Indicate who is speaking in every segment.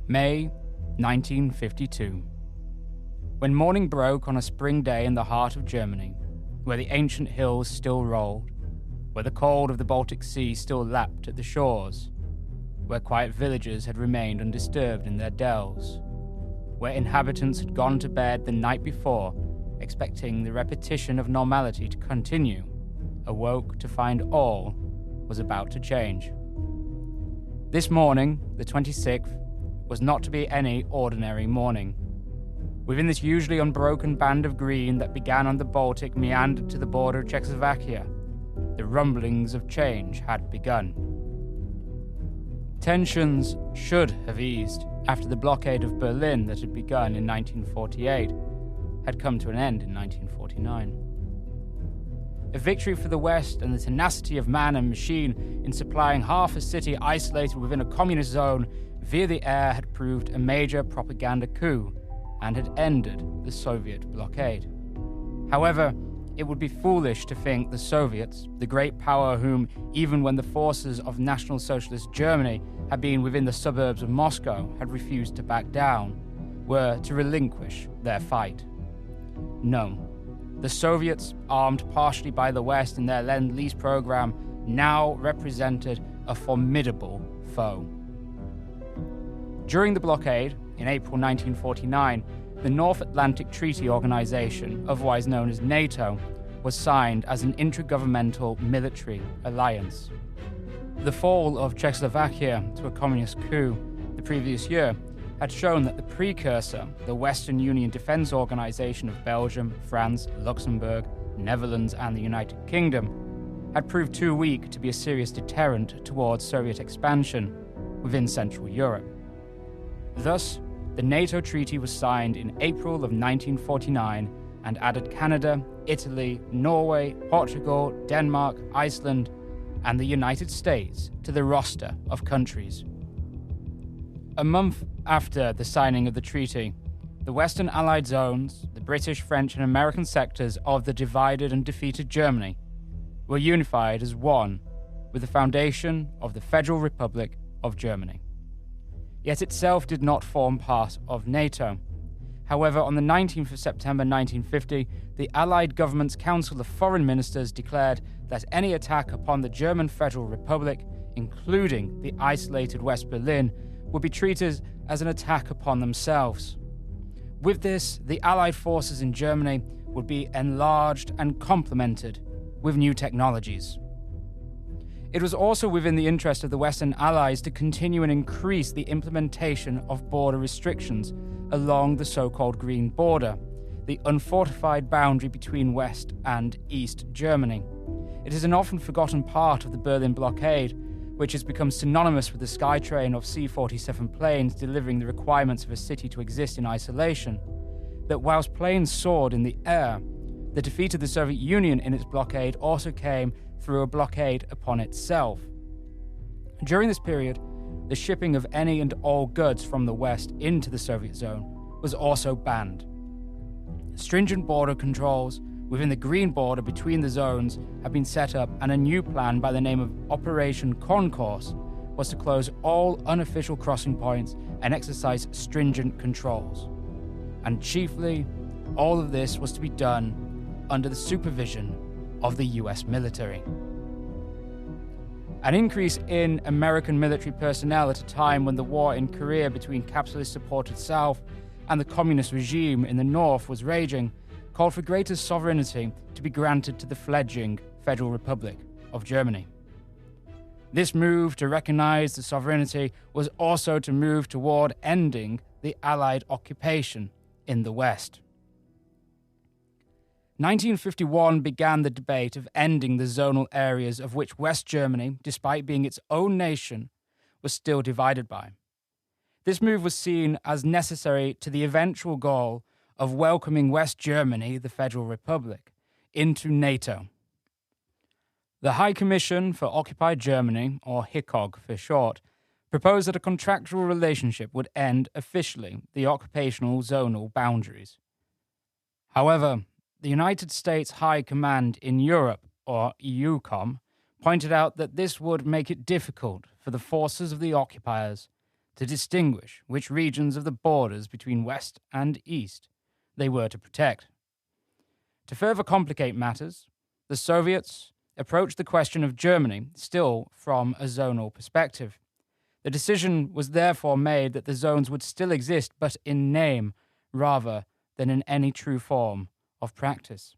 Speaker 1: May 1952. When morning broke on a spring day in the heart of Germany, where the ancient hills still rolled, where the cold of the Baltic Sea still lapped at the shores, where quiet villages had remained undisturbed in their dells, where inhabitants had gone to bed the night before, expecting the repetition of normality to continue, awoke to find all was about to change. This morning, the 26th, was not to be any ordinary morning. Within this usually unbroken band of green that began on the Baltic meandered to the border of Czechoslovakia, the rumblings of change had begun. Tensions should have eased after the blockade of Berlin that had begun in 1948 had come to an end in 1949. A victory for the West and the tenacity of man and machine in supplying half a city isolated within a communist zone via the air had proved a major propaganda coup and had ended the Soviet blockade. However, it would be foolish to think the Soviets, the great power whom, even when the forces of National Socialist Germany had been within the suburbs of Moscow, had refused to back down, were to relinquish their fight. No. The Soviets, armed partially by the West in their Lend-Lease program, now represented a formidable foe. During the blockade, in April 1949, the North Atlantic Treaty Organization, otherwise known as NATO, was signed as an intergovernmental military alliance. The fall of Czechoslovakia to a communist coup the previous year had shown that the precursor, the Western Union Defense Organization of Belgium, France, Luxembourg, Netherlands, and the United Kingdom, had proved too weak to be a serious deterrent towards Soviet expansion within Central Europe. Thus, the NATO treaty was signed in April of 1949 and added Canada, Italy, Norway, Portugal, Denmark, Iceland, and the United States to the roster of countries. A month after the signing of the treaty, the Western Allied zones, the British, French, and American sectors of the divided and defeated Germany, were unified as one with the foundation of the Federal Republic of Germany. Yet itself did not form part of NATO. However, on the 19th of September 1950, the Allied Government's Council of Foreign Ministers declared that any attack upon the German Federal Republic, including the isolated West Berlin, would be treated as an attack upon themselves. With this, the Allied forces in Germany would be enlarged and complemented with new technologies. It was also within the interest of the Western Allies to continue and increase the implementation of border restrictions along the so-called Green Border, the unfortified boundary between West and East Germany. It is an often forgotten part of the Berlin blockade, which has become synonymous with the Skytrain of C-47 planes delivering the requirements of a city to exist in isolation, that whilst planes soared in the air, the defeat of the Soviet Union in its blockade also came through a blockade upon itself. During this period, the shipping of any and all goods from the West into the Soviet zone was also banned. Stringent border controls within the Green Border between the zones had been set up, and a new plan by the name of Operation Concourse was to close all unofficial crossing points and exercise stringent controls. And chiefly, all of this was to be done under the supervision of the US military. An increase in American military personnel at a time when the war in Korea between capitalist-supported South and the communist regime in the North was raging called for greater sovereignty to be granted to the fledgling Federal Republic of Germany. This move to recognize the sovereignty was also to move toward ending the Allied occupation in the West. 1951 began the debate of ending the zonal areas of which West Germany, despite being its own nation, was still divided by. This move was seen as necessary to the eventual goal of welcoming West Germany, the Federal Republic, into NATO. The High Commission for Occupied Germany, or HICOG for short, proposed that a contractual relationship would end officially the occupational zonal boundaries. However, the United States High Command in Europe, or EUCOM, pointed out that this would make it difficult for the forces of the occupiers to distinguish which regions of the borders between West and East they were to protect. To further complicate matters, the Soviets approached the question of Germany still from a zonal perspective. The decision was therefore made that the zones would still exist, but in name rather than in any true form of practice.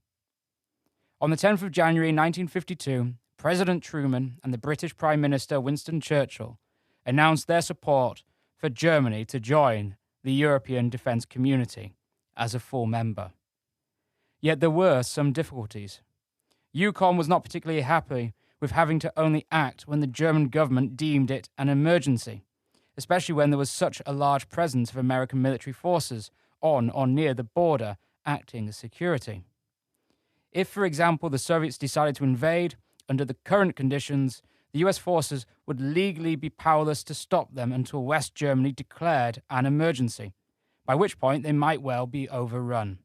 Speaker 1: On the 10th of January 1952, President Truman and the British Prime Minister Winston Churchill announced their support for Germany to join the European defence community as a full member. Yet there were some difficulties. EUCOM was not particularly happy with having to only act when the German government deemed it an emergency, especially when there was such a large presence of American military forces on or near the border acting as security. If, for example, the Soviets decided to invade, under the current conditions, the US forces would legally be powerless to stop them until West Germany declared an emergency, by which point they might well be overrun.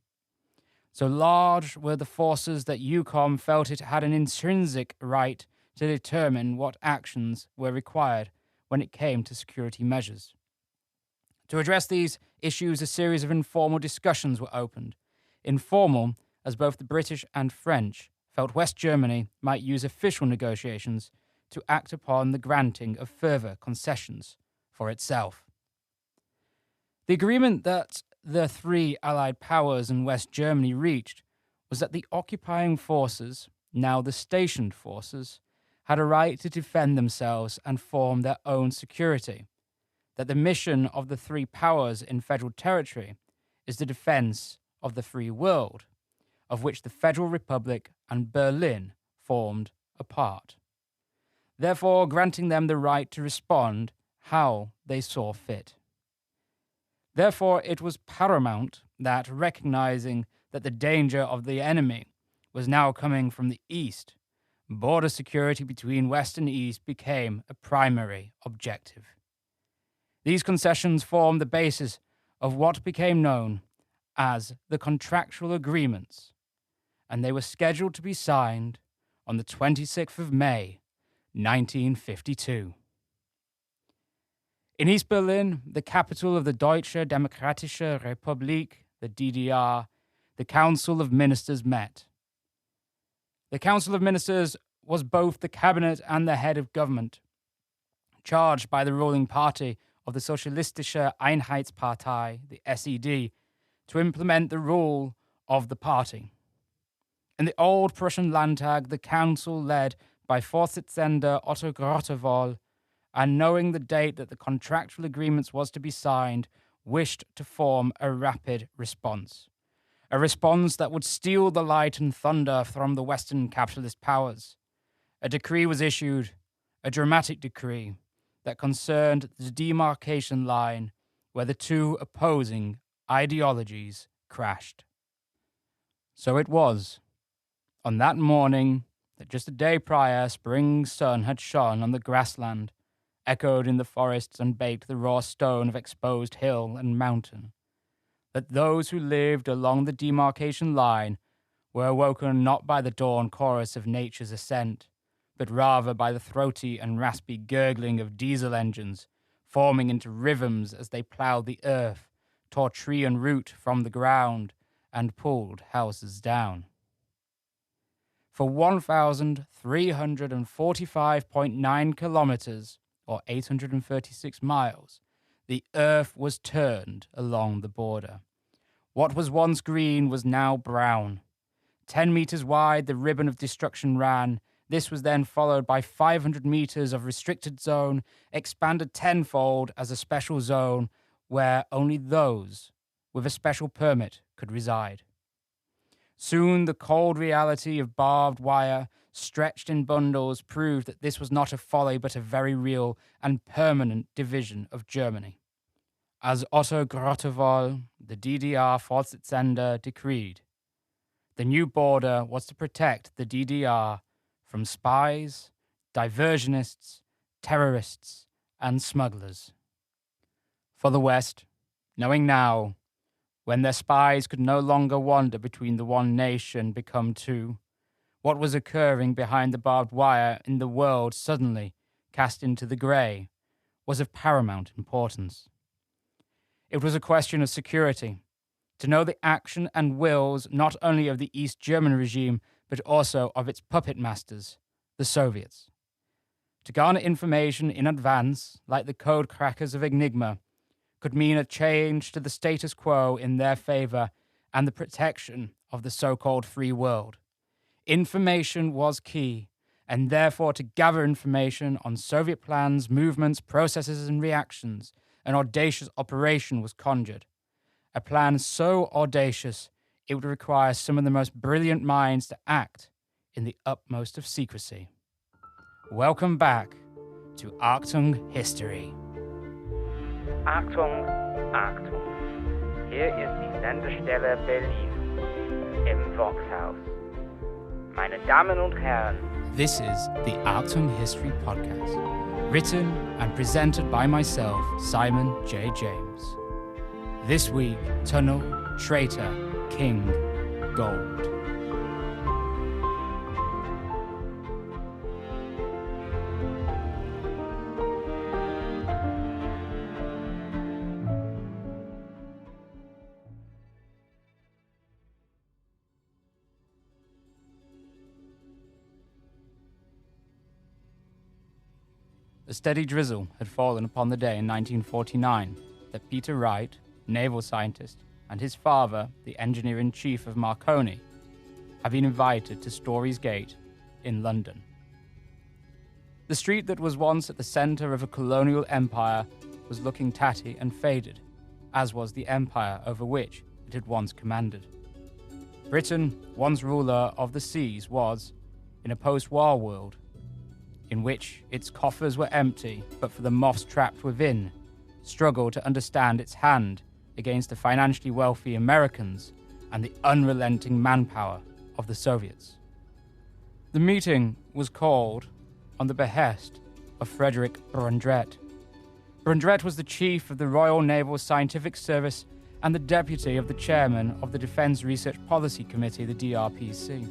Speaker 1: So large were the forces that EUCOM felt it had an intrinsic right to determine what actions were required when it came to security measures. To address these issues, a series of informal discussions were opened. Informal, as both the British and French felt West Germany might use official negotiations to act upon the granting of further concessions for itself. The agreement that the three Allied powers and West Germany reached was that the occupying forces, now the stationed forces, had a right to defend themselves and form their own security, that the mission of the three powers in federal territory is the defense of the free world, of which the Federal Republic and Berlin formed a part, therefore granting them the right to respond how they saw fit. Therefore, it was paramount that, recognizing that the danger of the enemy was now coming from the east, border security between West and East became a primary objective. These concessions formed the basis of what became known as the Contractual Agreements, and they were scheduled to be signed on the 26th of May, 1952. In East Berlin, the capital of the Deutsche Demokratische Republik, the DDR, the Council of Ministers met. The Council of Ministers was both the cabinet and the head of government, charged by the ruling party of the Sozialistische Einheitspartei, the SED, to implement the rule of the party. In the old Prussian Landtag, the council, led by Vorsitzender Otto Grottewohl, and knowing the date that the contractual agreements was to be signed, wished to form a rapid response. A response that would steal the light and thunder from the Western capitalist powers. A decree was issued, a dramatic decree, that concerned the demarcation line where the two opposing ideologies crashed. So it was, on that morning, that just a day prior, spring's sun had shone on the grassland, echoed in the forests and baked the raw stone of exposed hill and mountain, that those who lived along the demarcation line were awoken not by the dawn chorus of nature's ascent, but rather by the throaty and raspy gurgling of diesel engines, forming into rhythms as they ploughed the earth, tore tree and root from the ground, and pulled houses down. For 1,345.9 kilometers, or 836 miles, the earth was turned along the border. What was once green was now brown. 10 meters wide, the ribbon of destruction ran. This was then followed by 500 meters of restricted zone, expanded tenfold as a special zone where only those with a special permit could reside. Soon the cold reality of barbed wire, stretched in bundles, proved that this was not a folly but a very real and permanent division of Germany. As Otto Grottewohl, the DDR Vorsitzender, decreed, the new border was to protect the DDR from spies, diversionists, terrorists, and smugglers. For the West, knowing now, when their spies could no longer wander between the one nation become two, what was occurring behind the barbed wire in the world suddenly cast into the grey, was of paramount importance. It was a question of security, to know the action and wills not only of the East German regime, but also of its puppet masters, the Soviets. To garner information in advance, like the code crackers of Enigma, could mean a change to the status quo in their favor and the protection of the so-called free world. Information was key, and therefore to gather information on Soviet plans, movements, processes, and reactions, an audacious operation was conjured. A plan so audacious, it would require some of the most brilliant minds to act in the utmost of secrecy. Welcome back to Achtung History.
Speaker 2: Achtung, Achtung. Hier ist die Sendestelle Berlin im Voxhaus. Meine Damen und Herren.
Speaker 1: This is the Achtung History Podcast, written and presented by myself, Simon J. James. This week, Tunnel, Traitor, King, Gold. A steady drizzle had fallen upon the day in 1949 that Peter Wright, naval scientist, and his father, the engineer-in-chief of Marconi, had been invited to Storey's Gate in London. The street that was once at the centre of a colonial empire was looking tatty and faded, as was the empire over which it had once commanded. Britain, once ruler of the seas, was, in a post-war world, in which its coffers were empty, but for the moths trapped within, struggled to understand its hand against the financially wealthy Americans and the unrelenting manpower of the Soviets. The meeting was called on the behest of Frederick Brundrett. Brundrett was the chief of the Royal Naval Scientific Service and the deputy of the chairman of the Defense Research Policy Committee, the DRPC.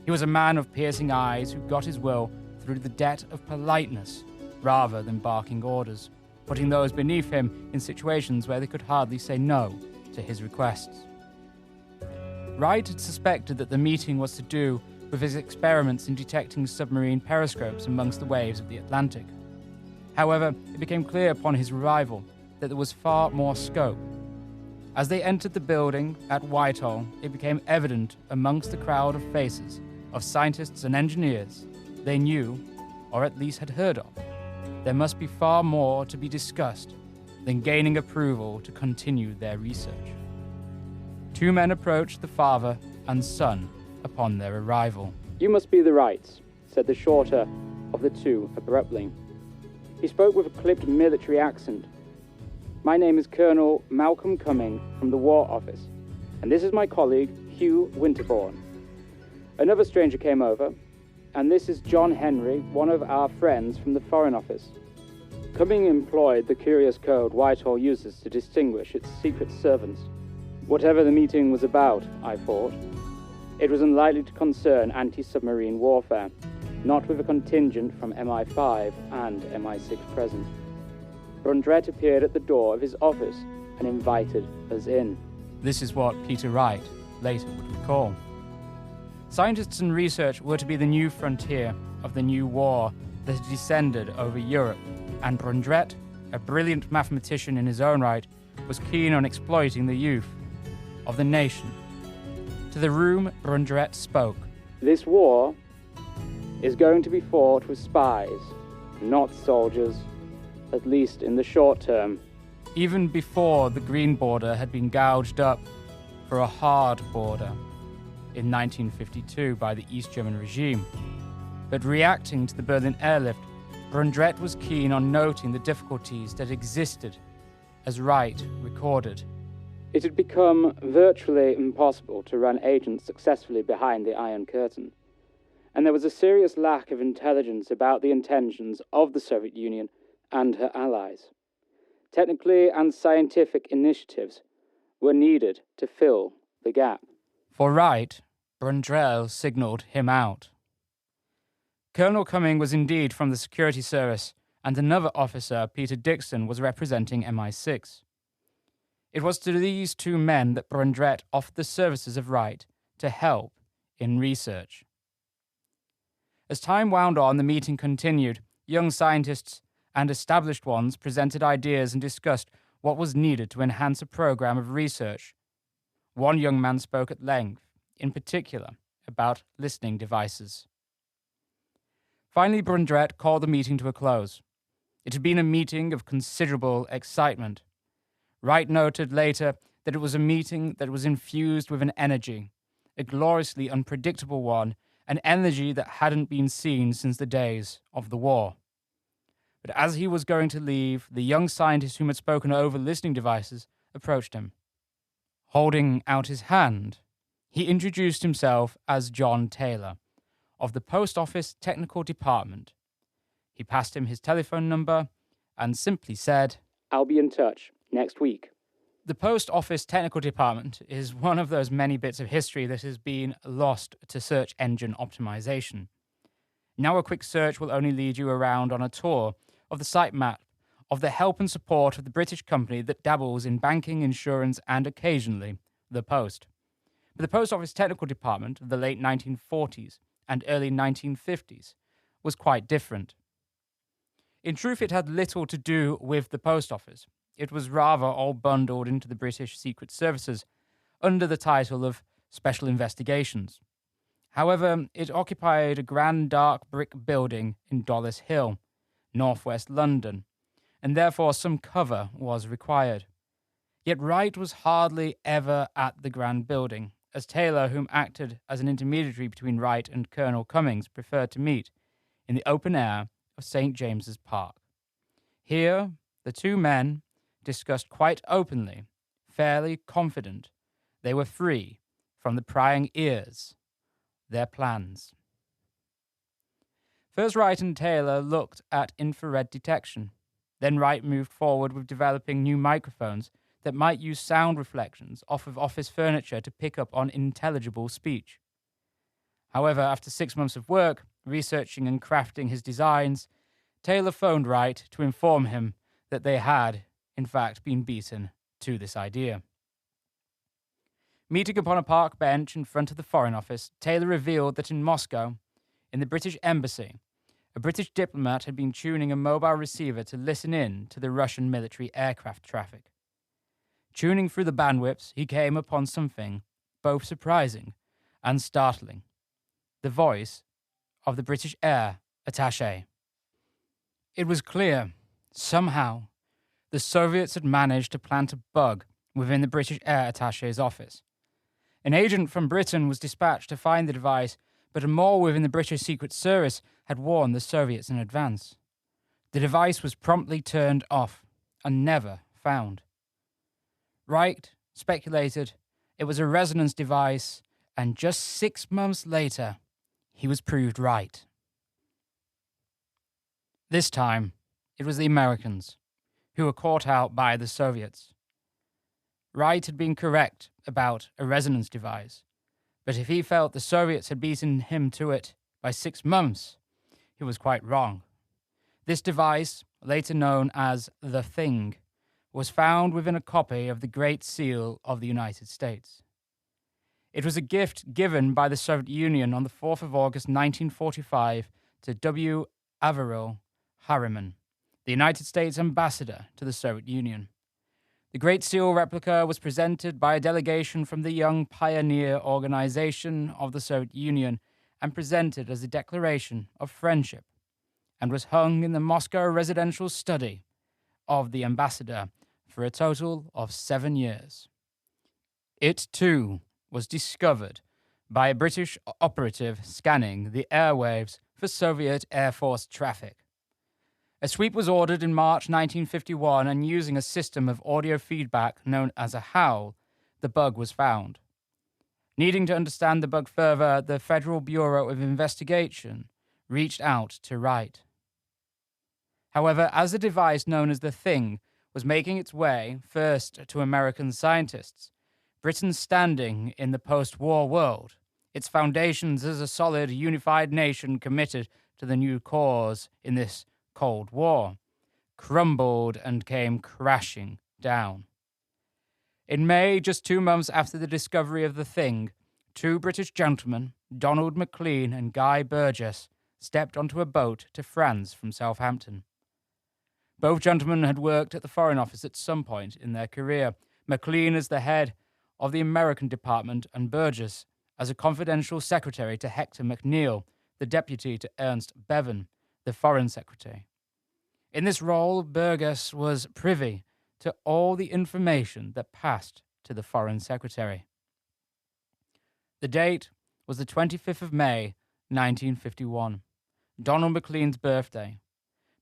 Speaker 1: He was a man of piercing eyes who got his will through the debt of politeness rather than barking orders, putting those beneath him in situations where they could hardly say no to his requests. Wright had suspected that the meeting was to do with his experiments in detecting submarine periscopes amongst the waves of the Atlantic. However, it became clear upon his arrival that there was far more scope. As they entered the building at Whitehall, it became evident amongst the crowd of faces of scientists and engineers they knew, or at least had heard of, there must be far more to be discussed than gaining approval to continue their research. Two men approached the father and son upon their arrival.
Speaker 3: "You must be the Wrights," said the shorter of the two abruptly. He spoke with a clipped military accent. "My name is Colonel Malcolm Cumming from the War Office, and this is my colleague, Hugh Winterbourne." Another stranger came over, and this is John Henry, one of our friends from the Foreign Office. Cumming employed the curious code Whitehall uses to distinguish its secret servants. Whatever the meeting was about, I thought, it was unlikely to concern anti-submarine warfare, not with a contingent from MI5 and MI6 present. Brundrett appeared at the door of his office and invited us in.
Speaker 1: This is what Peter Wright later would recall. Scientists and research were to be the new frontier of the new war that had descended over Europe, and Brundrett, a brilliant mathematician in his own right, was keen on exploiting the youth of the nation. To the room, Brundrett spoke.
Speaker 3: "This war is going to be fought with spies, not soldiers, at least in the short term."
Speaker 1: Even before the green border had been gouged up for a hard border in 1952 by the East German regime. But reacting to the Berlin airlift, Brundrett was keen on noting the difficulties that existed, as Wright recorded.
Speaker 3: It had become virtually impossible to run agents successfully behind the Iron Curtain, and there was a serious lack of intelligence about the intentions of the Soviet Union and her allies. Technically and scientific initiatives were needed to fill the gap.
Speaker 1: For Wright, Brundrett signalled him out. Colonel Cumming was indeed from the security service and another officer, Peter Dixon, was representing MI6. It was to these two men that Brundrett offered the services of Wright to help in research. As time wound on, the meeting continued. Young scientists and established ones presented ideas and discussed what was needed to enhance a program of research. One young man spoke at length, in particular, about listening devices. Finally, Brundrett called the meeting to a close. It had been a meeting of considerable excitement. Wright noted later that it was a meeting that was infused with an energy, a gloriously unpredictable one, an energy that hadn't been seen since the days of the war. But as he was going to leave, the young scientist whom had spoken over listening devices approached him. Holding out his hand, he introduced himself as John Taylor, of the Post Office Technical Department. He passed him his telephone number and simply said,
Speaker 3: "I'll be in touch next week."
Speaker 1: The Post Office Technical Department is one of those many bits of history that has been lost to search engine optimization. Now a quick search will only lead you around on a tour of the sitemap of the help and support of the British company that dabbles in banking, insurance, and occasionally the post. But the Post Office Technical Department of the late 1940s and early 1950s was quite different. In truth, it had little to do with the post office. It was rather all bundled into the British Secret Services under the title of Special Investigations. However, it occupied a grand dark brick building in Dollis Hill, northwest London, and therefore some cover was required. Yet Wright was hardly ever at the grand building, as Taylor, whom acted as an intermediary between Wright and Colonel Cummings, preferred to meet in the open air of St. James's Park. Here, the two men discussed quite openly, fairly confident they were free from the prying ears, their plans. First, Wright and Taylor looked at infrared detection. Then Wright moved forward with developing new microphones that might use sound reflections off of office furniture to pick up on intelligible speech. However, after 6 months of work, researching and crafting his designs, Taylor phoned Wright to inform him that they had, in fact, been beaten to this idea. Meeting upon a park bench in front of the Foreign Office, Taylor revealed that in Moscow, in the British Embassy, a British diplomat had been tuning a mobile receiver to listen in to the Russian military aircraft traffic. Tuning through the bandwidths, he came upon something both surprising and startling: the voice of the British air attaché. It was clear, somehow, the Soviets had managed to plant a bug within the British air attaché's office. An agent from Britain was dispatched to find the device, but a mole within the British Secret Service had warned the Soviets in advance. The device was promptly turned off and never found. Wright speculated it was a resonance device, and just 6 months later, he was proved right. This time, it was the Americans who were caught out by the Soviets. Wright had been correct about a resonance device, but if he felt the Soviets had beaten him to it by 6 months, he was quite wrong. This device, later known as the Thing, was found within a copy of the Great Seal of the United States. It was a gift given by the Soviet Union on the 4th of August 1945 to W. Averill Harriman, the United States ambassador to the Soviet Union. The Great Seal replica was presented by a delegation from the Young Pioneer Organization of the Soviet Union and presented as a declaration of friendship, and was hung in the Moscow residential study of the ambassador for a total of 7 years. It, too, was discovered by a British operative scanning the airwaves for Soviet Air Force traffic. A sweep was ordered in March 1951, and using a system of audio feedback known as a howl, the bug was found. Needing to understand the bug further, the Federal Bureau of Investigation reached out to Wright. However, as the device known as the Thing was making its way first to American scientists, Britain's standing in the post-war world, its foundations as a solid, unified nation committed to the new cause in this Cold War, crumbled and came crashing down. In May, just 2 months after the discovery of the thing, 2 British gentlemen, Donald Mclean and Guy Burgess, stepped onto a boat to France from Southampton. Both gentlemen had worked at the Foreign Office at some point in their career, Mclean as the head of the American department and Burgess as a confidential secretary to Hector McNeill, the deputy to Ernst Bevin, the Foreign Secretary. In this role, Burgess was privy to all the information that passed to the Foreign Secretary. The date was the 25th of May, 1951, Donald Mclean's birthday.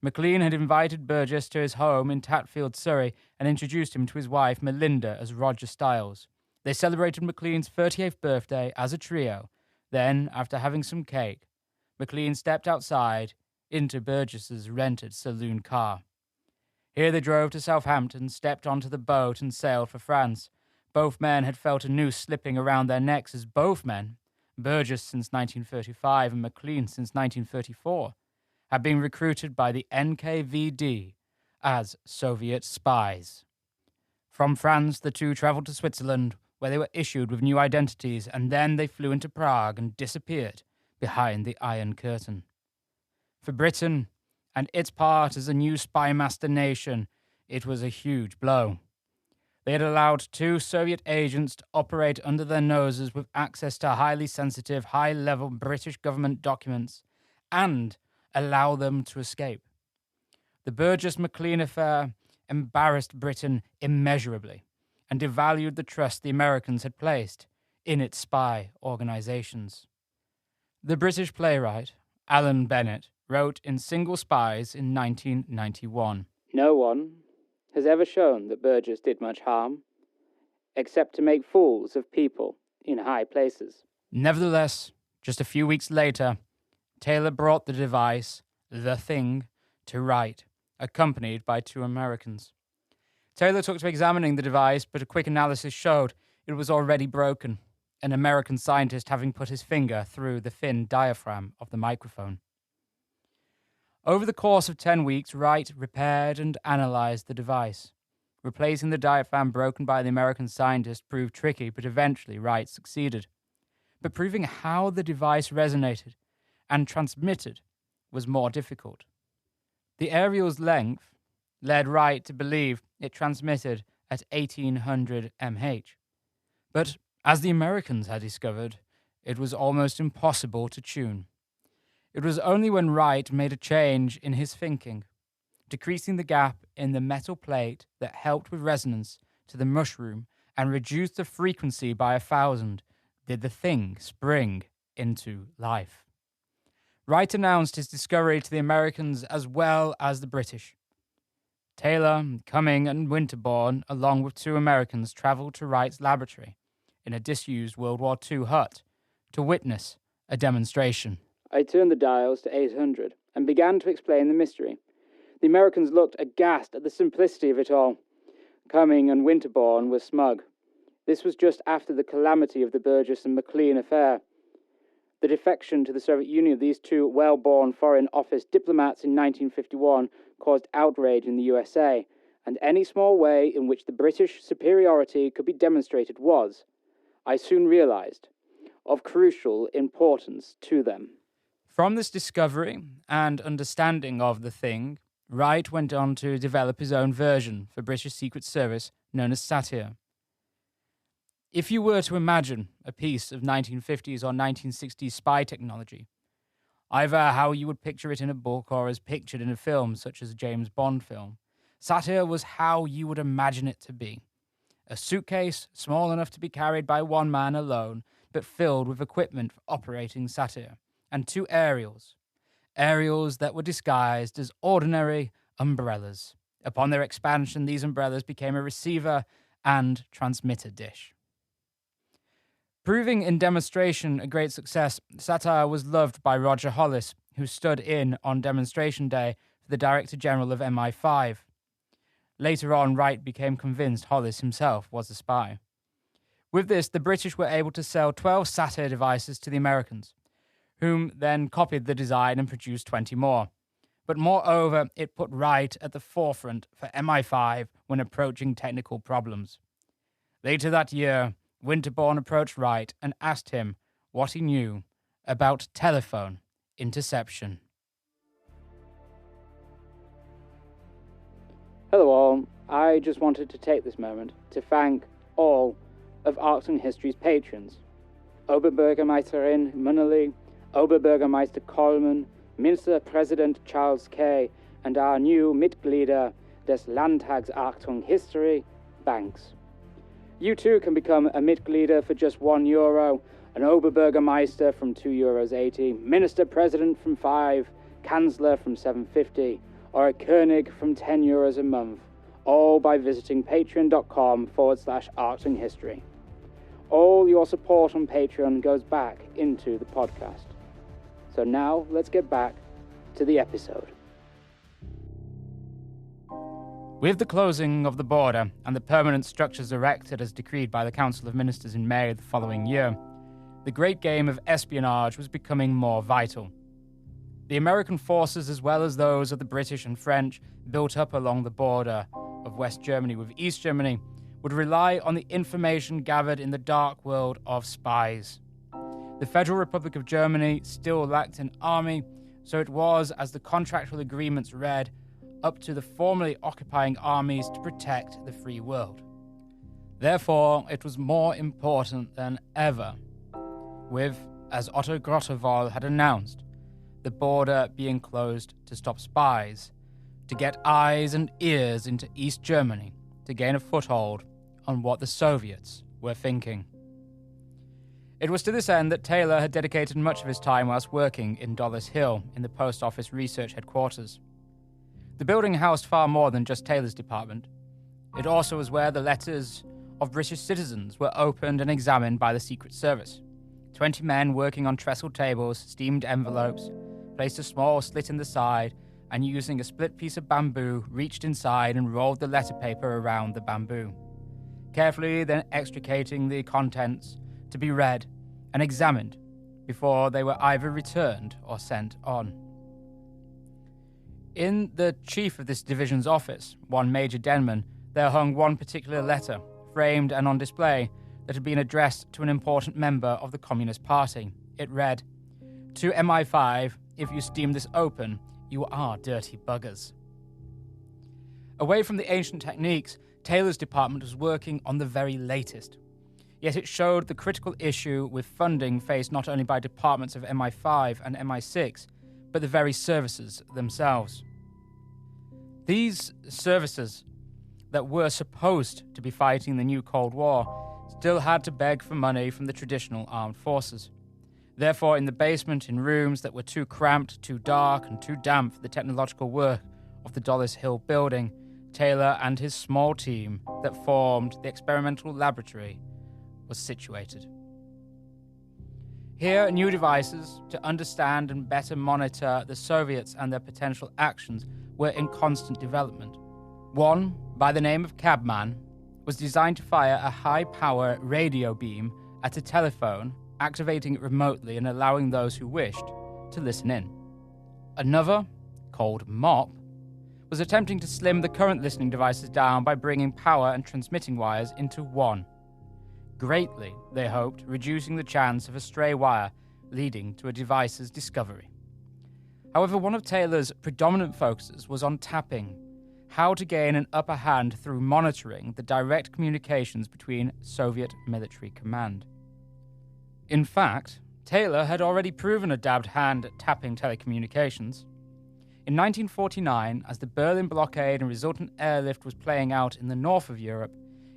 Speaker 1: Mclean had invited Burgess to his home in Tatfield, Surrey, and introduced him to his wife, Melinda, as Roger Stiles. They celebrated Mclean's 38th birthday as a trio. Then, after having some cake, Mclean stepped outside into Burgess's rented saloon car. Here they drove to Southampton, stepped onto the boat, and sailed for France. Both men had felt a noose slipping around their necks as both men, Burgess since 1935 and Mclean since 1934, had been recruited by the NKVD as Soviet spies. From France, the two travelled to Switzerland, where they were issued with new identities, and then they flew into Prague and disappeared behind the Iron Curtain. For Britain and its part as a new spy master nation, it was a huge blow. They had allowed 2 Soviet agents to operate under their noses with access to highly sensitive, high-level British government documents and allow them to escape. The Burgess-Mclean affair embarrassed Britain immeasurably and devalued the trust the Americans had placed in its spy organizations. The British playwright, Alan Bennett, wrote in Single Spies in 1991.
Speaker 3: No one has ever shown that Burgess did much harm, except to make fools of people in high places.
Speaker 1: Nevertheless, just a few weeks later, Taylor brought the device, the thing, to Wright, accompanied by 2 Americans. Taylor took to examining the device, but a quick analysis showed it was already broken, an American scientist having put his finger through the thin diaphragm of the microphone. Over the course of 10 weeks, Wright repaired and analyzed the device. Replacing the diaphragm broken by the American scientist proved tricky, but eventually Wright succeeded. But proving how the device resonated and transmitted was more difficult. The aerial's length led Wright to believe it transmitted at 1800 mH. But as the Americans had discovered, it was almost impossible to tune. It was only when Wright made a change in his thinking, decreasing the gap in the metal plate that helped with resonance to the mushroom and reduced the frequency by 1,000, did the thing spring into life. Wright announced his discovery to the Americans as well as the British. Taylor, Cumming, and Winterbourne, along with 2 Americans, traveled to Wright's laboratory in a disused World War II hut to witness a demonstration.
Speaker 3: I turned the dials to 800 and began to explain the mystery. The Americans looked aghast at the simplicity of it all. Cumming and Winterbourne were smug. This was just after the calamity of the Burgess and Mclean affair. The defection to the Soviet Union of these 2 well-born Foreign Office diplomats in 1951 caused outrage in the USA, and any small way in which the British superiority could be demonstrated was, I soon realized, of crucial importance to them.
Speaker 1: From this discovery and understanding of the thing, Wright went on to develop his own version for British Secret Service known as Satyr. If you were to imagine a piece of 1950s or 1960s spy technology, either how you would picture it in a book or as pictured in a film such as a James Bond film, Satyr was how you would imagine it to be. A suitcase small enough to be carried by one man alone, but filled with equipment for operating Satyr, and 2 aerials that were disguised as ordinary umbrellas. Upon their expansion, these umbrellas became a receiver and transmitter dish. Proving in demonstration a great success, Satyr was loved by Roger Hollis, who stood in on demonstration day for the Director General of MI5. Later on, Wright became convinced Hollis himself was a spy. With this, the British were able to sell 12 Satyr devices to the Americans, whom then copied the design and produced 20 more. but moreover, it put Wright at the forefront for MI5 when approaching technical problems. Later that year, Winterbourne approached Wright and asked him what he knew about telephone interception.
Speaker 3: Hello all, I just wanted to take this moment to thank all of Achtung History's patrons. Oberbürgermeisterin Munnelly, Oberbürgermeister Coleman, Minister President Charles Kay, and our new Mitglieder des Landtags Achtung History, Banks. You too can become a Mitglieder for just €1, an Oberbürgermeister from €2.80, Minister President from €5, Kanzler from $7.50, or a König from €10 a month, all by visiting patreon.com/Achtung History. All your support on Patreon goes back into the podcast. So now let's get back to the episode.
Speaker 1: With the closing of the border and the permanent structures erected as decreed by the Council of Ministers in May of the following year, the great game of espionage was becoming more vital. The American forces, as well as those of the British and French, built up along the border of West Germany with East Germany, would rely on the information gathered in the dark world of spies. The Federal Republic of Germany still lacked an army, so it was, as the contractual agreements read, up to the formerly occupying armies to protect the free world. Therefore, it was more important than ever, with, as Otto Grottewohl had announced, the border being closed to stop spies, to get eyes and ears into East Germany, to gain a foothold on what the Soviets were thinking. It was to this end that Taylor had dedicated much of his time whilst working in Dollis Hill in the Post Office Research Headquarters. The building housed far more than just Taylor's department. It also was where the letters of British citizens were opened and examined by the Secret Service. 20 men working on trestle tables, steamed envelopes, placed a small slit in the side, and using a split piece of bamboo, reached inside and rolled the letter paper around the bamboo, carefully then extricating the contents to be read and examined before they were either returned or sent on. In the chief of this division's office, one Major Denman, there hung one particular letter, framed and on display, that had been addressed to an important member of the Communist Party. It read, "To MI5, if you steam this open, you are dirty buggers." Away from the ancient techniques, Taylor's department was working on the very latest. Yet it showed the critical issue with funding faced not only by departments of MI5 and MI6, but the very services themselves. These services that were supposed to be fighting the new Cold War still had to beg for money from the traditional armed forces. Therefore, in the basement, in rooms that were too cramped, too dark, and too damp for the technological work of the Dollis Hill building, Taylor and his small team that formed the experimental laboratory was situated. Here, new devices to understand and better monitor the Soviets and their potential actions were in constant development. One, by the name of Cabman, was designed to fire a high-power radio beam at a telephone, activating it remotely and allowing those who wished to listen in. Another, called Mop, was attempting to slim the current listening devices down by bringing power and transmitting wires into one, greatly, they hoped, reducing the chance of a stray wire leading to a device's discovery. However, one of Taylor's predominant focuses was on tapping, how to gain an upper hand through monitoring the direct communications between Soviet military command. In fact, Taylor had already proven a dabbed hand at tapping telecommunications. In 1949, as the Berlin blockade and resultant airlift was playing out in the north of Europe,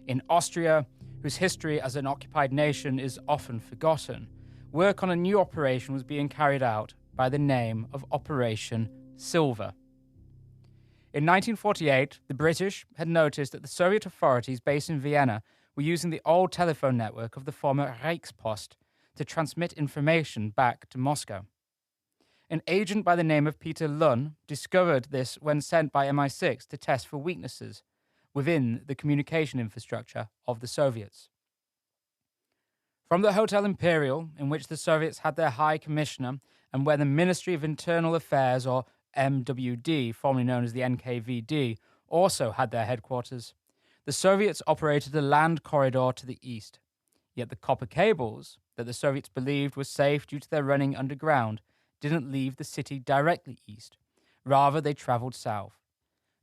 Speaker 1: in Austria, whose history as an occupied nation is often forgotten, work on a new operation was being carried out by the name of Operation Silver. In 1948, the British had noticed that the Soviet authorities based in Vienna were using the old telephone network of the former Reichspost to transmit information back to Moscow. An agent by the name of Peter Lunn discovered this when sent by MI6 to test for weaknesses within the communication infrastructure of the Soviets. From the Hotel Imperial, in which the Soviets had their High Commissioner and where the Ministry of Internal Affairs, or MWD, formerly known as the NKVD, also had their headquarters. The Soviets operated a land corridor to the east, yet the copper cables that the Soviets believed were safe due to their running underground didn't leave the city directly east. Rather, they traveled south.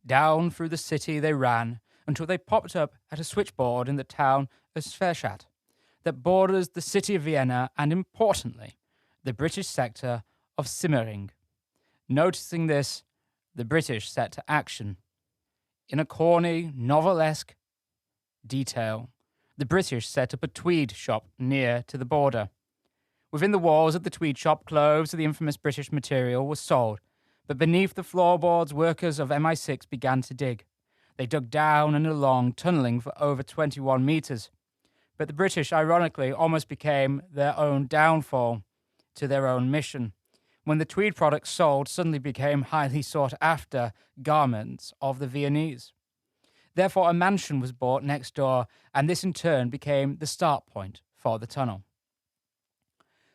Speaker 1: Down through the city they ran until they popped up at a switchboard in the town of Schwechat that borders the city of Vienna and, importantly, the British sector of Simmering. Noticing this, the British set to action. In a corny, novelesque detail, the British set up a tweed shop near to the border. Within the walls of the tweed shop, clothes of the infamous British material were sold, but beneath the floorboards, workers of MI6 began to dig. They dug down and along, tunneling for over 21 meters. But the British, ironically, almost became their own downfall to their own mission, when the tweed products sold suddenly became highly sought-after garments of the Viennese. Therefore, a mansion was bought next door, and this in turn became the start point for the tunnel.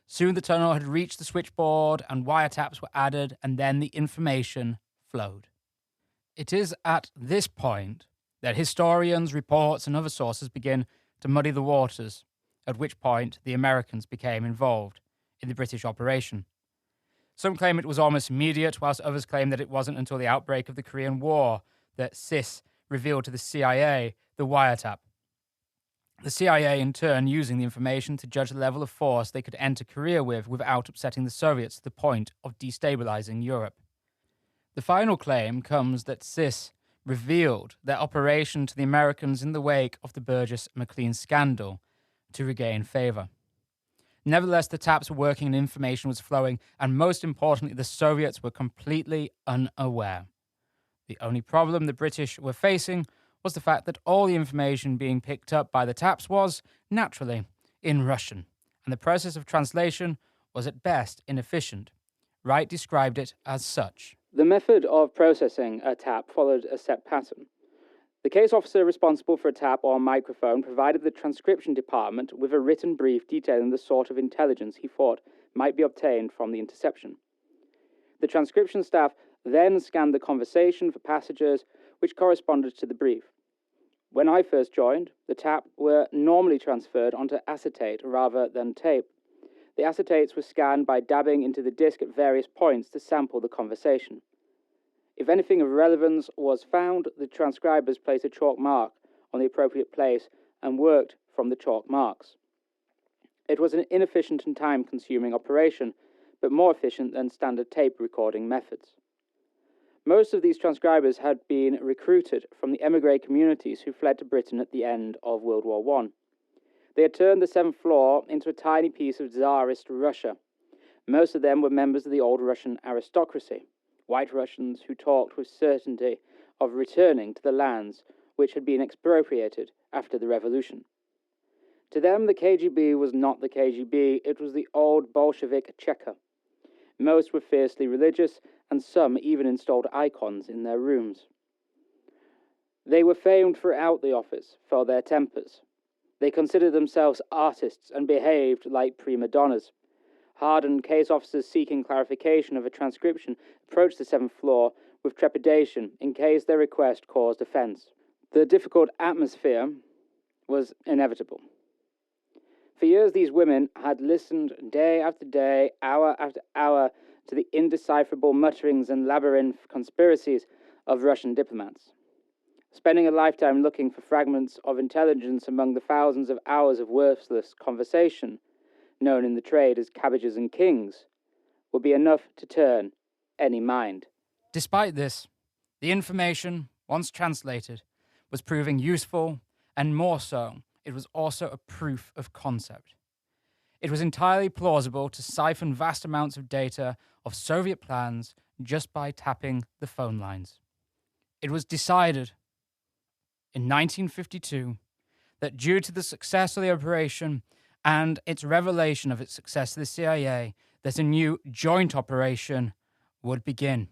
Speaker 1: Soon the tunnel had reached the switchboard, and wiretaps were added, and then the information flowed. It is at this point that historians, reports, and other sources begin to muddy the waters, at which point the Americans became involved in the British operation. Some claim it was almost immediate, whilst others claim that it wasn't until the outbreak of the Korean War that SIS revealed to the CIA the wiretap. The CIA, in turn, using the information to judge the level of force they could enter Korea with without upsetting the Soviets to the point of destabilizing Europe. The final claim comes that SIS revealed their operation to the Americans in the wake of the Burgess Mclean scandal to regain favor. Nevertheless, the taps were working and information was flowing, and most importantly, the Soviets were completely unaware. The only problem the British were facing was the fact that all the information being picked up by the taps was, naturally, in Russian, and the process of translation was at best inefficient. Wright described it as such.
Speaker 3: The method of processing a tap followed a set pattern. The case officer responsible for a tap or microphone provided the transcription department with a written brief detailing the sort of intelligence he thought might be obtained from the interception. The transcription staff then scanned the conversation for passages which corresponded to the brief. When I first joined, the tap were normally transferred onto acetate rather than tape. The acetates were scanned by dabbing into the disc at various points to sample the conversation. If anything of relevance was found, the transcribers placed a chalk mark on the appropriate place and worked from the chalk marks. It was an inefficient and time-consuming operation, but more efficient than standard tape recording methods. Most of these transcribers had been recruited from the émigré communities who fled to Britain at the end of World War I. They had turned the seventh floor into a tiny piece of Tsarist Russia. Most of them were members of the old Russian aristocracy, white Russians who talked with certainty of returning to the lands which had been expropriated after the revolution. To them, the KGB was not the KGB, it was the old Bolshevik Cheka. Most were fiercely religious, and some even installed icons in their rooms. They were famed throughout the office for their tempers. They considered themselves artists and behaved like prima donnas. Hardened case officers seeking clarification of a transcription approached the seventh floor with trepidation in case their request caused offense. The difficult atmosphere was inevitable. For years, these women had listened day after day, hour after hour, to the indecipherable mutterings and labyrinth conspiracies of Russian diplomats. Spending a lifetime looking for fragments of intelligence among the thousands of hours of worthless conversation, known in the trade as cabbages and kings, would be enough to turn any mind.
Speaker 1: Despite this, the information, once translated, was proving useful, and more so, it was also a proof of concept. It was entirely plausible to siphon vast amounts of data of Soviet plans just by tapping the phone lines. It was decided in 1952 that due to the success of the operation and its revelation of its success to the CIA, that a new joint operation would begin.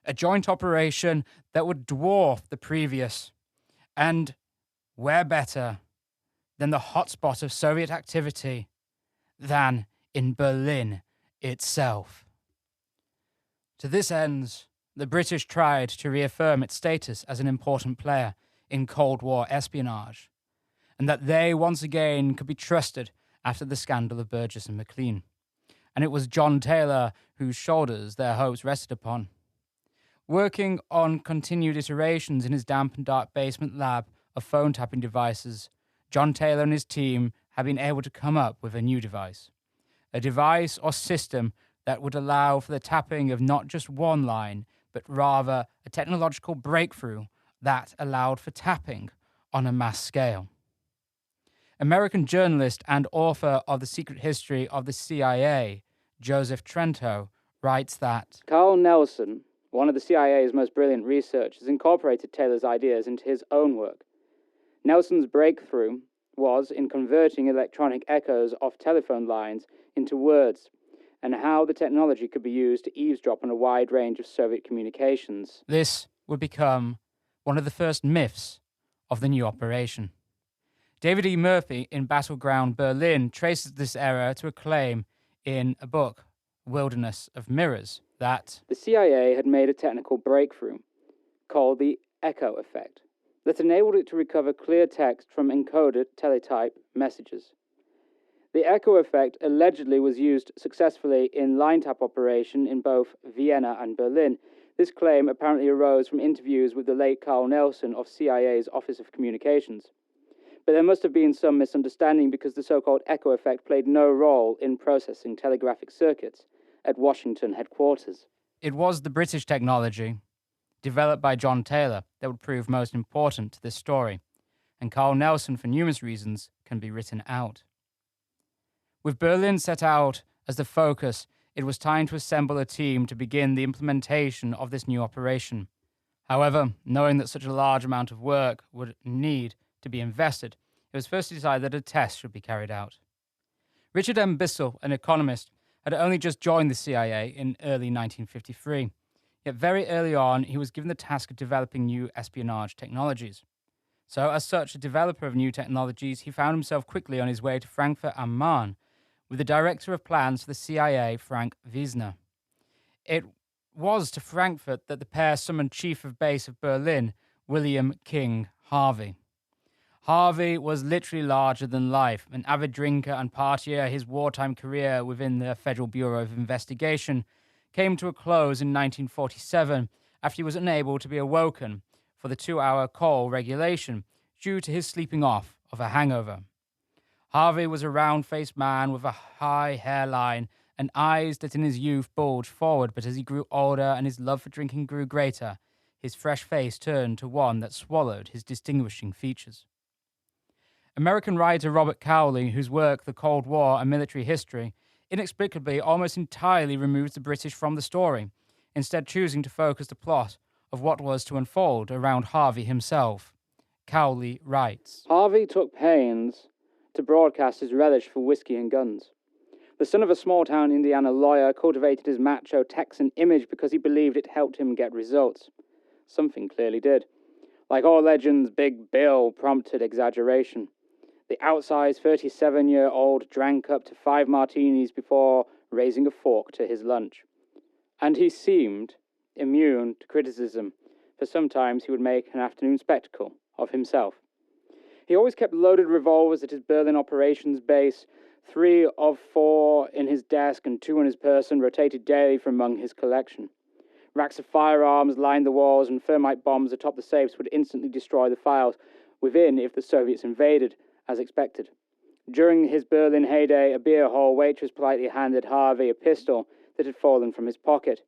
Speaker 1: A joint operation that would dwarf the previous, and where better than the hotspot of Soviet activity than in Berlin itself. To this end, the British tried to reaffirm its status as an important player in Cold War espionage, and that they once again could be trusted after the scandal of Burgess and Mclean. And it was John Taylor whose shoulders their hopes rested upon. Working on continued iterations in his damp and dark basement lab of phone tapping devices, John Taylor and his team had been able to come up with a new device. A device or system that would allow for the tapping of not just one line, but rather a technological breakthrough that allowed for tapping on a mass scale. American journalist and author of The Secret History of the CIA, Joseph Trento, writes that
Speaker 3: Carl Nelson, one of the CIA's most brilliant researchers, incorporated Taylor's ideas into his own work. Nelson's breakthrough was in converting electronic echoes of telephone lines into words, and how the technology could be used to eavesdrop on a wide range of Soviet communications.
Speaker 1: this would become one of the first myths of the new operation. David E. Murphy in Battleground Berlin traces this era to a claim in a book, Wilderness of Mirrors, that
Speaker 3: The CIA had made a technical breakthrough, called the echo effect, that enabled it to recover clear text from encoded teletype messages. The echo effect allegedly was used successfully in line tap operation in both Vienna and Berlin. This claim apparently arose from interviews with the late Carl Nelson of CIA's Office of Communications. But there must have been some misunderstanding because the so-called echo effect played no role in processing telegraphic circuits at Washington headquarters.
Speaker 1: it was the British technology, developed by John Taylor, that would prove most important to this story, and Carl Nelson, for numerous reasons, can be written out. With Berlin set out as the focus, it was time to assemble a team to begin the implementation of this new operation. However, knowing that such a large amount of work would need to be invested, it was first decided that a test should be carried out. Richard M. Bissell, an economist, had only just joined the CIA in early 1953, yet very early on he was given the task of developing new espionage technologies. So, as such a developer of new technologies, he found himself quickly on his way to Frankfurt am Main with the director of plans for the CIA, Frank Wiesner. It was to Frankfurt that the pair summoned Chief of Base of Berlin, William King Harvey. Harvey was literally larger than life, an avid drinker and partier. His wartime career within the Federal Bureau of Investigation came to a close in 1947 after he was unable to be awoken for the 2-hour call regulation due to his sleeping off of a hangover. Harvey was a round-faced man with a high hairline and eyes that in his youth bulged forward, but as he grew older and his love for drinking grew greater, his fresh face turned to one that swallowed his distinguishing features. American writer Robert Cowley, whose work, The Cold War and Military History, inexplicably almost entirely removes the British from the story, instead choosing to focus the plot of what was to unfold around Harvey himself. Cowley writes,
Speaker 3: Harvey took pains to broadcast his relish for whiskey and guns. The son of a small-town Indiana lawyer cultivated his macho Texan image because he believed it helped him get results. Something clearly did. Like all legends, Big Bill prompted exaggeration. The outsized 37-year-old drank up to 5 martinis before raising a fork to his lunch. And he seemed immune to criticism, for sometimes he would make an afternoon spectacle of himself. He always kept loaded revolvers at his Berlin operations base, 3 of 4 in his desk and 2 on his person, rotated daily from among his collection. Racks of firearms lined the walls, and thermite bombs atop the safes would instantly destroy the files within if the Soviets invaded, as expected. During his Berlin heyday, a beer hall waitress politely handed Harvey a pistol that had fallen from his pocket.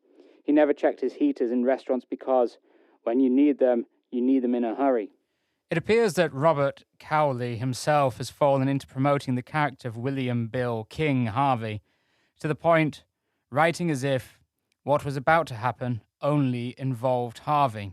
Speaker 3: He never checked his heaters in restaurants because, when you need them in a hurry.
Speaker 1: It appears that Robert Cowley himself has fallen into promoting the character of William Bill King Harvey, to the point writing as if what was about to happen only involved Harvey.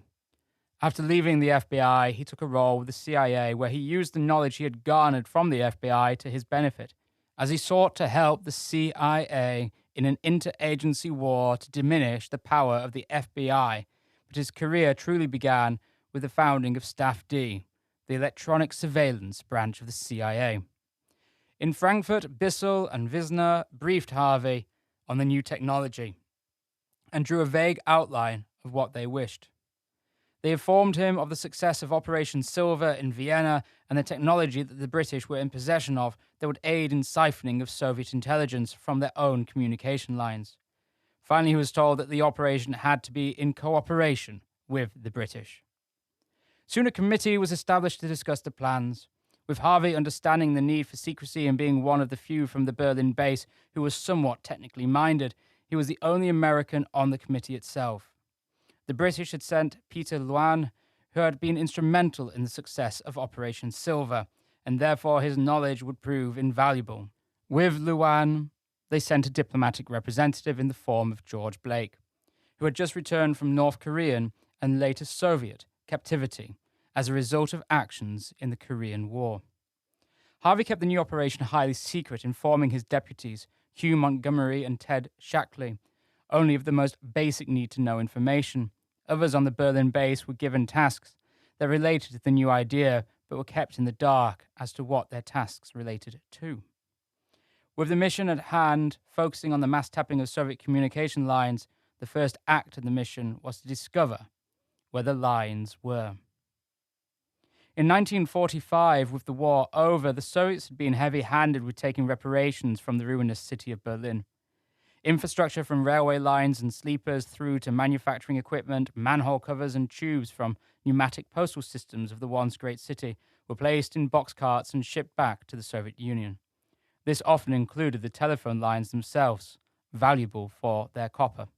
Speaker 1: After leaving the FBI, he took a role with the CIA where he used the knowledge he had garnered from the FBI to his benefit, as he sought to help the CIA in an interagency war to diminish the power of the FBI. But his career truly began with the founding of Staff D, the electronic surveillance branch of the CIA. In Frankfurt, Bissell and Wiesner briefed Harvey on the new technology. and drew a vague outline of what they wished. They informed him of the success of Operation Silver in Vienna and the technology that the British were in possession of that would aid in siphoning of Soviet intelligence from their own communication lines. Finally, he was told that the operation had to be in cooperation with the British. Soon a committee was established to discuss the plans, with Harvey understanding the need for secrecy and being one of the few from the Berlin base who was somewhat technically minded. He was the only American on the committee itself. The British had sent Peter Luan, who had been instrumental in the success of Operation Silver, and therefore his knowledge would prove invaluable. With Luan, they sent a diplomatic representative in the form of George Blake, who had just returned from North Korean and later Soviet captivity as a result of actions in the Korean War. Harvey kept the new operation highly secret, informing his deputies, Hugh Montgomery and Ted Shackley, only of the most basic need-to-know information. Others on the Berlin base were given tasks that related to the new idea, but were kept in the dark as to what their tasks related to. With the mission at hand, focusing on the mass tapping of Soviet communication lines, the first act of the mission was to discover where the lines were. In 1945, with the war over, the Soviets had been heavy-handed with taking reparations from the ruinous city of Berlin. Infrastructure from railway lines and sleepers through to manufacturing equipment, manhole covers and tubes from pneumatic postal systems of the once great city were placed in boxcarts and shipped back to the Soviet Union. This often included the telephone lines themselves, valuable for their copper.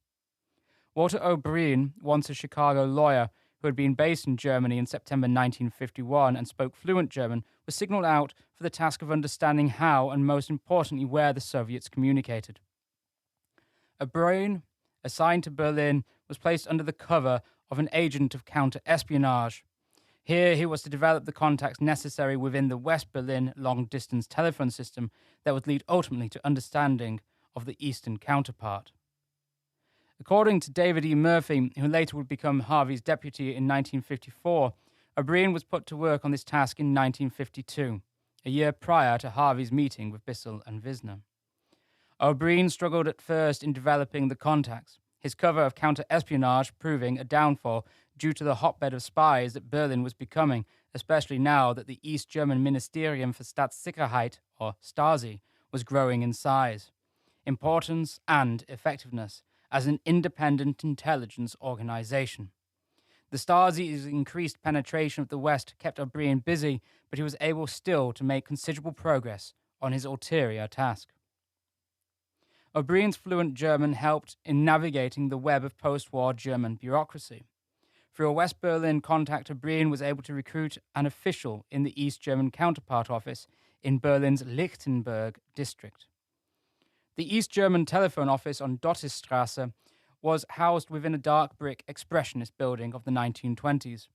Speaker 1: Walter O'Brien, once a Chicago lawyer who had been based in Germany in September 1951 and spoke fluent German, was signaled out for the task of understanding how and most importantly where the Soviets communicated. O'Brien, assigned to Berlin, was placed under the cover of an agent of counter-espionage. Here he was to develop the contacts necessary within the West Berlin long-distance telephone system that would lead ultimately to understanding of the Eastern counterpart. According to David E. Murphy, who later would become Harvey's deputy in 1954, O'Brien was put to work on this task in 1952, a year prior to Harvey's meeting with Bissell and Wisner. O'Brien struggled at first in developing the contacts, his cover of counter-espionage proving a downfall due to the hotbed of spies that Berlin was becoming, especially now that the East German Ministerium für Staatssicherheit, or Stasi, was growing in size, importance, and effectiveness as an independent intelligence organization. The Stasi's increased penetration of the West kept O'Brien busy, but he was able still to make considerable progress on his ulterior task. O'Brien's fluent German helped in navigating the web of post-war German bureaucracy. Through a West Berlin contact, O'Brien was able to recruit an official in the East German counterpart office in Berlin's Lichtenberg district. The East German telephone office on Dottesstrasse was housed within a dark brick expressionist building of the 1920s.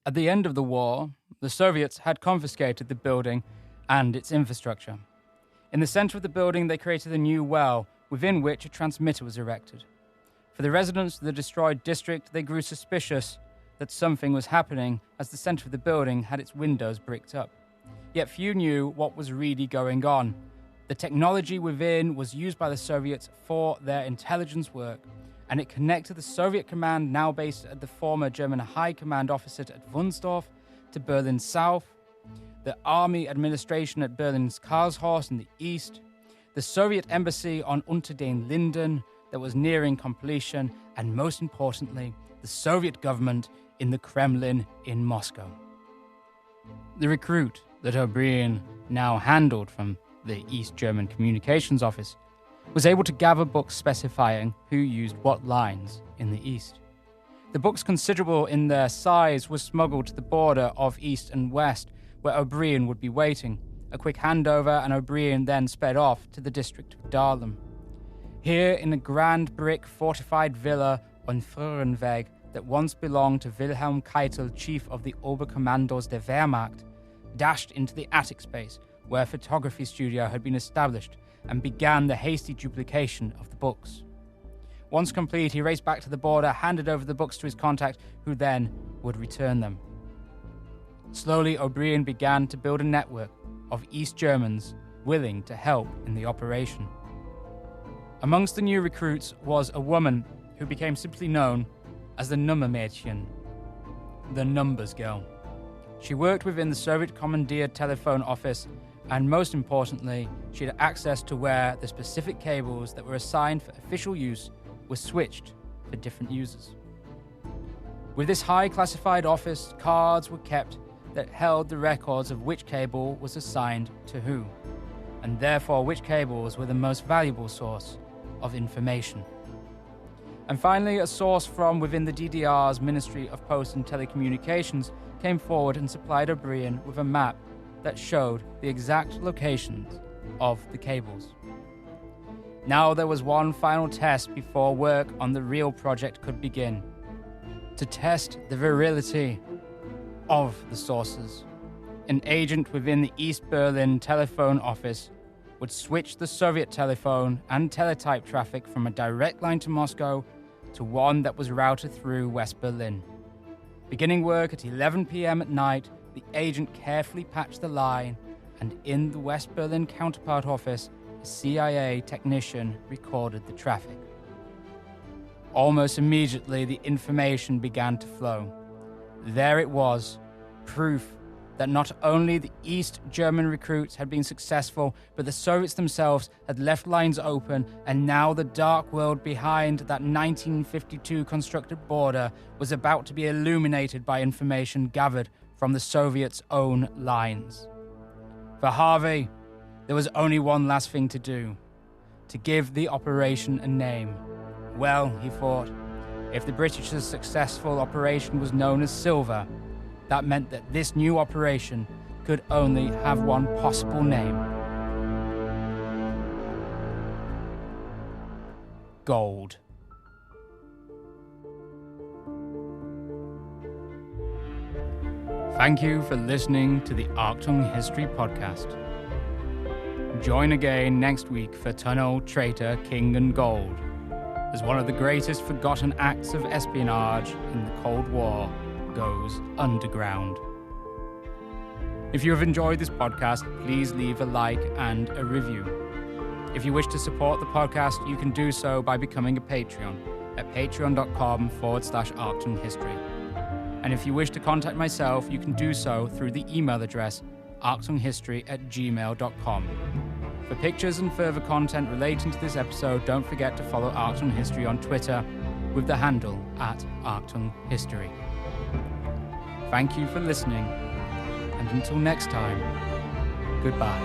Speaker 1: At the end of the war, the Soviets had confiscated the building and its infrastructure. In the center of the building, they created a new well, within which a transmitter was erected. For the residents of the destroyed district, they grew suspicious that something was happening as the center of the building had its windows bricked up. Yet few knew what was really going on. The technology within was used by the Soviets for their intelligence work, and it connected the Soviet command now based at the former German High Command office at Wunsdorf to Berlin South, the army administration at Berlin's Karlshorst in the east, the Soviet embassy on Unter den Linden that was nearing completion, and most importantly, the Soviet government in the Kremlin in Moscow. The recruit that O'Brien now handled from the East German Communications Office was able to gather books specifying who used what lines in the East. The books, considerable in their size, were smuggled to the border of East and West, where O'Brien would be waiting. A quick handover, and O'Brien then sped off to the district of Dahlem. Here, in a grand brick fortified villa on Fröhrenweg that once belonged to Wilhelm Keitel, chief of the Oberkommandos der Wehrmacht, dashed into the attic space where a photography studio had been established and began the hasty duplication of the books. Once complete, he raced back to the border, handed over the books to his contact, who then would return them. Slowly, O'Brien began to build a network of East Germans willing to help in the operation. Amongst the new recruits was a woman who became simply known as the Nummermädchen, the numbers girl. She worked within the Soviet commandeered telephone office, and most importantly, she had access to where the specific cables that were assigned for official use were switched for different users. With this high classified office, cards were kept that held the records of which cable was assigned to who, and therefore which cables were the most valuable source of information. And finally, a source from within the DDR's Ministry of Post and Telecommunications came forward and supplied O'Brien with a map that showed the exact locations of the cables. Now there was one final test before work on the real project could begin, to test the virility of the sources. An agent within the East Berlin telephone office would switch the Soviet telephone and teletype traffic from a direct line to Moscow to one that was routed through West Berlin. Beginning work at 11 p.m. at night, the agent carefully patched the line, and in the West Berlin counterpart office, a CIA technician recorded the traffic. Almost immediately, the information began to flow. There it was, proof that not only the East German recruits had been successful, but the Soviets themselves had left lines open, and now the dark world behind that 1952 constructed border was about to be illuminated by information gathered from the Soviets' own lines. For Harvey, there was only one last thing to do: to give the operation a name. Well, he thought, if the British's successful operation was known as Silver, that meant that this new operation could only have one possible name: Gold. Thank you for listening to the Achtung History Podcast. Join again next week for Tunnel, Traitor, King and Gold, as one of the greatest forgotten acts of espionage in the Cold War goes underground. If you have enjoyed this podcast, please leave a like and a review. If you wish to support the podcast, you can do so by becoming a Patreon at patreon.com/AchtungHistory. And if you wish to contact myself, you can do so through the email address achtunghistory@gmail.com. For pictures and further content relating to this episode, don't forget to follow Achtung History on Twitter with the handle @AchtungHistory. Thank you for listening, and until next time, goodbye.